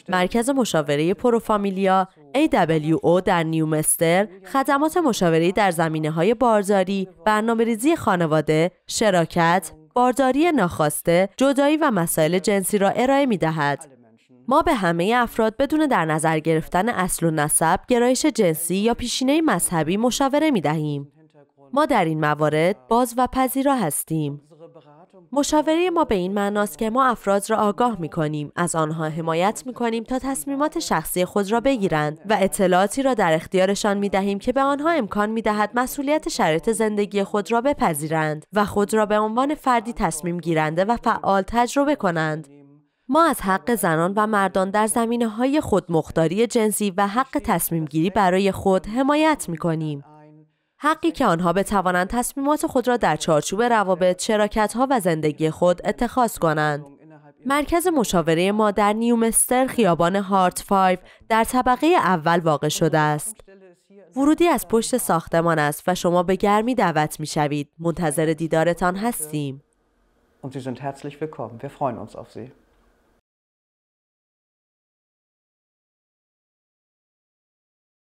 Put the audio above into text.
مرکز مشاوره پروفامیلیا AWO در نیومستر خدمات مشاوره‌ای در زمینه‌های بارداری، برنامه‌ریزی خانواده، شراکت، بارداری ناخواسته، جدایی و مسائل جنسی را ارائه می‌دهد. ما به همه افراد بدون در نظر گرفتن اصل و نسب، گرایش جنسی یا پیشینه مذهبی مشاوره می‌دهیم. ما در این موارد باز و پذیرا هستیم. مشاوره ما به این معناست که ما افراد را آگاه می‌کنیم، از آنها حمایت می‌کنیم تا تصمیمات شخصی خود را بگیرند و اطلاعاتی را در اختیارشان می‌دهیم که به آنها امکان می‌دهد مسئولیت شرایط زندگی خود را بپذیرند و خود را به عنوان فردی تصمیم گیرنده و فعال تجربه کنند. ما از حق زنان و مردان در زمینه‌های خودمختاری جنسی و حق تصمیم گیری برای خود حمایت می‌کنیم. حقی که آنها بتوانند تصمیمات خود را در چارچوب روابط، شراکت‌ها و زندگی خود اتخاذ کنند. مرکز مشاوره ما در نیومستر خیابان هارت 5 در طبقه اول واقع شده است. ورودی از پشت ساختمان است و شما به گرمی دعوت می‌شوید. منتظر دیدارتان هستیم. Und Sie sind herzlich willkommen. Wir freuen uns auf Sie.